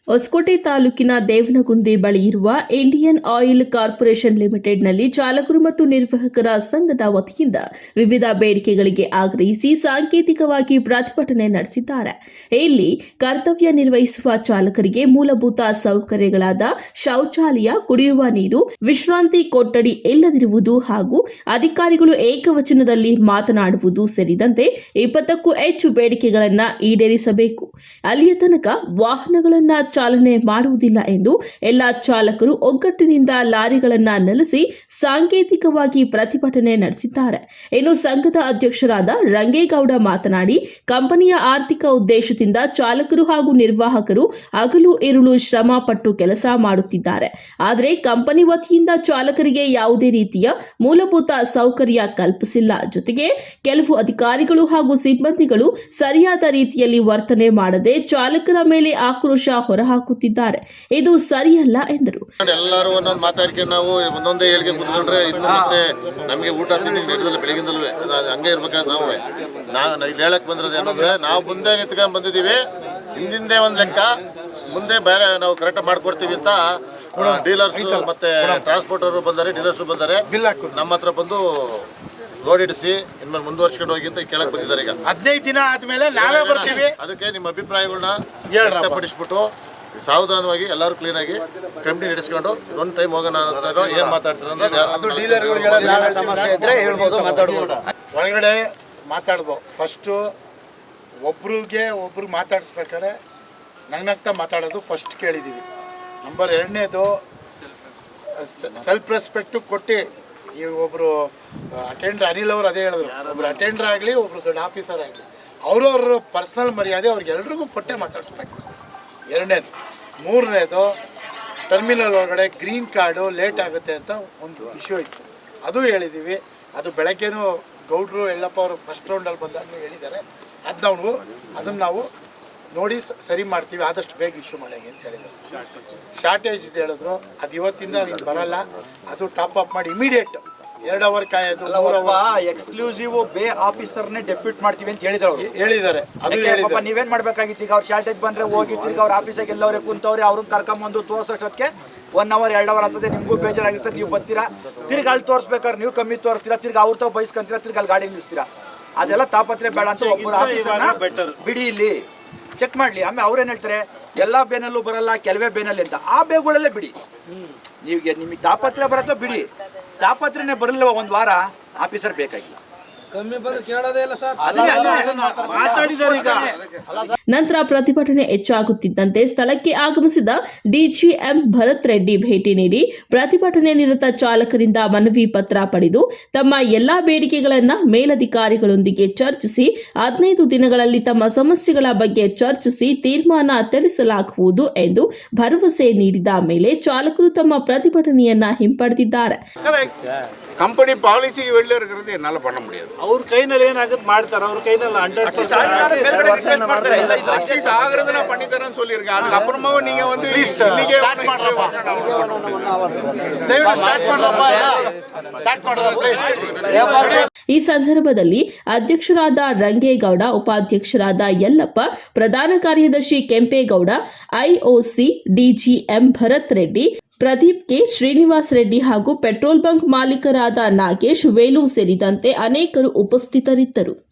ಹೊಸಕೋಟೆ ತಾಲೂಕಿನ ದೇವನಗುಂದಿ ಬಳಿ ಇರುವ ಇಂಡಿಯನ್ ಆಯಿಲ್ ಕಾರ್ಪೊರೇಷನ್ ಲಿಮಿಟೆಡ್ನಲ್ಲಿ ಚಾಲಕರು ಮತ್ತು ನಿರ್ವಾಹಕರ ಸಂಘದ ವತಿಯಿಂದ ವಿವಿಧ ಬೇಡಿಕೆಗಳಿಗೆ ಆಗ್ರಹಿಸಿ ಸಾಂಕೇತಿಕವಾಗಿ ಪ್ರತಿಭಟನೆ ನಡೆಸಿದ್ದಾರೆ. ಇಲ್ಲಿ ಕರ್ತವ್ಯ ನಿರ್ವಹಿಸುವ ಚಾಲಕರಿಗೆ ಮೂಲಭೂತ ಸೌಕರ್ಯಗಳಾದ ಶೌಚಾಲಯ, ಕುಡಿಯುವ ನೀರು, ವಿಶ್ರಾಂತಿ ಕೊಠಡಿ ಇಲ್ಲದಿರುವುದು ಹಾಗೂ ಅಧಿಕಾರಿಗಳು ಏಕವಚನದಲ್ಲಿ ಮಾತನಾಡುವುದು ಸೇರಿದಂತೆ 20ಕ್ಕೂ ಹೆಚ್ಚು ಬೇಡಿಕೆಗಳನ್ನು ಈಡೇರಿಸಬೇಕು. ಅಲ್ಲಿಯ ತನಕ ವಾಹನಗಳನ್ನು ಚಾಲನೆ ಮಾಡುವುದಿಲ್ಲ ಎಂದು ಎಲ್ಲಾ ಚಾಲಕರು ಒಗ್ಗಟ್ಟಿನಿಂದ ಲಾರಿಗಳನ್ನು ನಿಲ್ಲಿಸಿ ಸಾಂಕೇತಿಕವಾಗಿ ಪ್ರತಿಭಟನೆ ನಡೆಸಿದ್ದಾರೆ. ಇನ್ನು ಸಂಘದ ಅಧ್ಯಕ್ಷರಾದ ರಂಗೇಗೌಡ ಮಾತನಾಡಿ, ಕಂಪನಿಯ ಆರ್ಥಿಕ ಉದ್ದೇಶದಿಂದ ಚಾಲಕರು ಹಾಗೂ ನಿರ್ವಾಹಕರು ಹಗಲು ಇರುಳು ಶ್ರಮ ಪಟ್ಟು ಕೆಲಸ ಮಾಡುತ್ತಿದ್ದಾರೆ. ಆದರೆ ಕಂಪನಿ ವತಿಯಿಂದ ಚಾಲಕರಿಗೆ ಯಾವುದೇ ರೀತಿಯ ಮೂಲಭೂತ ಸೌಕರ್ಯ ಕಲ್ಪಿಸಿಲ್ಲ. ಜೊತೆಗೆ ಕೆಲವು ಅಧಿಕಾರಿಗಳು ಹಾಗೂ ಸಿಬ್ಬಂದಿಗಳು ಸರಿಯಾದ ರೀತಿಯಲ್ಲಿ ವರ್ತನೆ ಮಾಡದೆ ಚಾಲಕರ ಮೇಲೆ ಆಕ್ರೋಶ ಹೊರಹಾಕುತ್ತಿದ್ದಾರೆ. ಇದು ಸರಿಯಲ್ಲ ಎಂದರು. ಎಲ್ಲರೂ ಒಂದೊಂದು ಮಾತಾಡ್ಕೊಂಡು ನಾವು ಒಂದೊಂದೇ ಹೇಳಿಕೆ ಕುತ್ಕೊಂಡ್ರೆ ಇನ್ನು ಮತ್ತೆ ನಮಗೆ ಊಟ ತಿಂಡಿ ನಡೆದಲ್ಲ ಬೆಳಗಿಂದಲ್ವೇ ಹಂಗೆ ಇರ್ಬೇಕಾದ್ರೆ ನಾವು ಇಲ್ಲಿ ಹೇಳಕ್ ಬಂದಿರೋದು ಏನಂದ್ರೆ ನಾವು ಮುಂದೆ ನಿಂತ್ಕೊಂಡು ಬಂದಿದ್ದೀವಿ. ಹಿಂದಿಂದೆ ಒಂದು ಲೆಕ್ಕ, ಮುಂದೆ ಬೇರೆ ನಾವು ಕರೆಕ್ಟಾಗಿ ಮಾಡ್ಕೊಡ್ತೀವಿ ಅಂತ ಡೀಲರ್ಸ್ ಮತ್ತೆ ಟ್ರಾನ್ಸ್ಪೋರ್ಟರ್ ಬಂದರೆ, ಡೀಲರ್ಸ್ ಬಂದರೆ ನಮ್ಮ ಹತ್ರ ಬಂದು ಲೋಡ್ ಇಡಿಸಿ ಇನ್ಮೇಲೆ ಮುಂದುವರ್ಸ್ಕೊಂಡು ಹೋಗಿ ಅಂತ ಕೇಳಕ್ ಬಂದಿದ್ದಾರೆ. ಈಗ 15 ದಿನ ಆದ್ಮೇಲೆ ನಾವೇ ಬರ್ತೀವಿ. ಅದಕ್ಕೆ ನಿಮ್ಮ ಅಭಿಪ್ರಾಯಗಳನ್ನ ವ್ಯಕ್ತಪಡಿಸ್ಬಿಟ್ಟು ಸಾವಧಾನವಾಗಿ ಎಲ್ಲರೂ ಕ್ಲೀನ್ ಆಗಿ ಕಂಪ್ನಿ ನಡೆಸ್ಕೊಂಡು ಒಂದು ಟೈಮ್ ಹೋಗೋಣ ಅಂತ ಏನ್ ಮಾತಾಡ್ತಾರೆ ಅದು ಡೀಲರ್ಗಳು ಸಮಸ್ಯೆ ಇದ್ರೆ ಹೇಳ್ಬೋದು, ಮಾತಾಡ್ಬೋದು. ಒಳಗಡೆ ಮಾತಾಡ್ಬೋದು. ಫಸ್ಟು ಒಬ್ರಿಗೆ ಮಾತಾಡಿಸ್ಬೇಕಾದ್ರೆ ನಗ್ನಗ್ತಾ ಮಾತಾಡೋದು ಫಸ್ಟ್ ಕೇಳಿದ್ದೀವಿ. ನಂಬರ್ 2ನೇದು ಸೆಲ್ಫ್ ರೆಸ್ಪೆಕ್ಟು ಕೊಟ್ಟು ಈ ಒಬ್ಬರು ಅಟೆಂಡರ್ ಅನಿಲ್ ಅವರು ಅದೇ ಹೇಳಿದ್ರು, ಒಬ್ರು ಅಟೆಂಡರ್ ಆಗಲಿ ಒಬ್ರು ದೊಡ್ಡ ಆಫೀಸರ್ ಆಗಲಿ ಅವ್ರವ್ರ ಪರ್ಸನಲ್ ಮರ್ಯಾದೆ ಅವ್ರಿಗೆಲ್ರಿಗೂ ಕೊಟ್ಟೆ ಮಾತಾಡಿಸ್ಬೇಕು. 2ನೇದು. 3ನೇದು ಟರ್ಮಿನಲ್ ಒಳಗಡೆ ಗ್ರೀನ್ ಕಾರ್ಡು ಲೇಟ್ ಆಗುತ್ತೆ ಅಂತ ಒಂದು ಇಶ್ಯೂ ಇತ್ತು, ಅದು ಹೇಳಿದ್ದೀವಿ. ಅದು ಬೆಳಗ್ಗೆನೂ ಗೌಡ್ರು ಯಲ್ಲಪ್ಪ ಅವರು ಫಸ್ಟ್ ರೌಂಡಲ್ಲಿ ಬಂದಾಗಲೂ ಹೇಳಿದ್ದಾರೆ. ಅದನ್ನು ನಾವು ನೋಡಿ ಸರಿ ಮಾಡ್ತೀವಿ, ಆದಷ್ಟು ಬೇಗ ಇಶ್ಯೂ ಮಾಡಿ ಅಂತ ಹೇಳಿದ್ರು. ಶಾರ್ಟೇಜ್ ಇದೆ ಹೇಳಿದ್ರು, ಅದು ಇವತ್ತಿಂದ ಇದು ಬರಲ್ಲ, ಅದು ಟಾಪ್ ಅಪ್ ಮಾಡಿ ಇಮಿಡಿಯೇಟ್ 2 ಅವರ್ ಕಾಯೋದು. ಎಕ್ಸ್ಕ್ಲೂಸಿವ್ ಬೇ ಆಫೀಸರ್ನೇ ಡೆಪ್ಯೂಟ್ ಮಾಡ್ತೀವಿ ಅಂತ ಹೇಳಿದ್ದಾರೆ. ಅದು ಹೇಳಿದ್ದಾರೆ. ನೀವೇನ್ ಮಾಡ್ಬೇಕಾಗಿತ್ತು? ಈಗ ಅವ್ರು ಶಾರ್ಟೇಜ್ ಬಂದ್ರೆ ಹೋಗಿ ತಿರ್ಗಿ ಅವ್ರ ಆಫೀಸಾಗ ಎಲ್ಲವ್ರೆ ಕುಂತವ್ರೆ, ಅವ್ರನ್ನ ಕರ್ಕೊಂಬಂದು ತೋರ್ಸೋಷ್ಟೊತ್ತಿಗೆ 1 ಅವರ್ 2 ಅವರ್ ಆಗ್ತದೆ. ನಿಮಗೂ ಬೇಜಾರಾಗಿರ್ತದೆ. ನೀವು ಬರ್ತೀರಾ, ತಿರ್ಗಿ ಅಲ್ಲಿ ತೋರಿಸ್ಬೇಕಾದ್ರೆ ನೀವು ಕಮ್ಮಿ ತೋರಿಸ್ತೀರಾ, ತಿರ್ಗಿ ಅವ್ರ ತಾವು ಬಯಸ್ಕೊಂತೀರಾ, ತಿರ್ಗಿ ಅಲ್ಲಿ ಗಾಡಿ ನಿಲ್ಲಿಸ್ತೀರಾ. ಅದೆಲ್ಲ ತಾಪತ್ರೆ ಬೇಡ ಅಂತ ಒಬ್ಬರು ಆಫೀಸರ್ನ ಬಿಡಿ, ಇಲ್ಲಿ ಚೆಕ್ ಮಾಡ್ಲಿ. ಆಮೇಲೆ ಅವ್ರೇನ್ ಹೇಳ್ತಾರೆ, ಎಲ್ಲಾ ಬೇನಲ್ಲೂ ಬರಲ್ಲ, ಕೆಲವೇ ಬೇನಲ್ಲಿ ಅಂತ. ಆ ಬೇಗಳಲ್ಲೇ ಬಿಡಿ. ನೀವು ನಿಮಗೆ ತಾಪತ್ರೆ ಬರತ್ತೋ ಬಿಡಿ, ತಾಪತ್ರೆನೇ ಬರಲಿಲ್ಲ ಒಂದು ವಾರ ಆಫೀಸರ್ ಬೇಕಾಗಿಲ್ಲ. ನಂತರ ಪ್ರತಿಭಟನೆ ಹೆಚ್ಚಾಗುತ್ತಿದ್ದಂತೆ ಸ್ಥಳಕ್ಕೆ ಆಗಮಿಸಿದ ಡಿಜಿಎಂ ಭರತ್ ರೆಡ್ಡಿ ಭೇಟಿ ನೀಡಿ ಪ್ರತಿಭಟನೆ ನಿರತ ಚಾಲಕರಿಂದ ಮನವಿ ಪತ್ರ ಪಡೆದು ತಮ್ಮ ಎಲ್ಲಾ ಬೇಡಿಕೆಗಳನ್ನು ಮೇಲಧಿಕಾರಿಗಳೊಂದಿಗೆ ಚರ್ಚಿಸಿ 15 ದಿನಗಳಲ್ಲಿ ತಮ್ಮ ಸಮಸ್ಯೆಗಳ ಬಗ್ಗೆ ಚರ್ಚಿಸಿ ತೀರ್ಮಾನ ತಿಳಿಸಲಾಗುವುದು ಎಂದು ಭರವಸೆ ನೀಡಿದ ಮೇಲೆ ಚಾಲಕರು ತಮ್ಮ ಪ್ರತಿಭಟನೆಯನ್ನ ಹಿಂಪಡೆದಿದ್ದಾರೆ. ಕಂಪನಿ ಪಾಲಿಸಿ வெளில இருக்கிறது என்னால பண்ண முடியாது. ಅವ್ರ ಕೈನಲ್ಲಿ ಏನಾಗುತ್ತೆ ಮಾಡ್ತಾರೆ, ಅವ್ರ ಕೈನಲ್ಲಿ 100% ஆகிறது நான் பண்ணி தரேன்னு சொல்லியிருக்கேன். அதுக்கு அப்புறமாவே நீங்க வந்து இன்னைக்கே ஸ்டார்ட் பண்றப்பா, ದಯವಿಟ್ಟು ಸ್ಟಾರ್ಟ್ ಮಾಡ್ರಪ್ಪ ಪ್ಲೀಸ್. ಈ ಸಂದರ್ಭದಲ್ಲಿ ಅಧ್ಯಕ್ಷರಾದ ರಂಗೇಗೌಡ, ಉಪಾಧ್ಯಕ್ಷರಾದ ಯಲ್ಲಪ್ಪ, ಪ್ರಧಾನ ಕಾರ್ಯದರ್ಶಿ Kempegowda, IOC DGM Bharath Reddy, Pradeep K, Srinivas Reddy ಹಾಗೂ ಪೆಟ್ರೋಲ್ ಬಂಕ್ ಮಾಲೀಕರಾದ ನಾಗೇಶ್, ವೇಲು ಸೇರಿದಂತೆ ಅನೇಕರು ಉಪಸ್ಥಿತರಿದ್ದರು.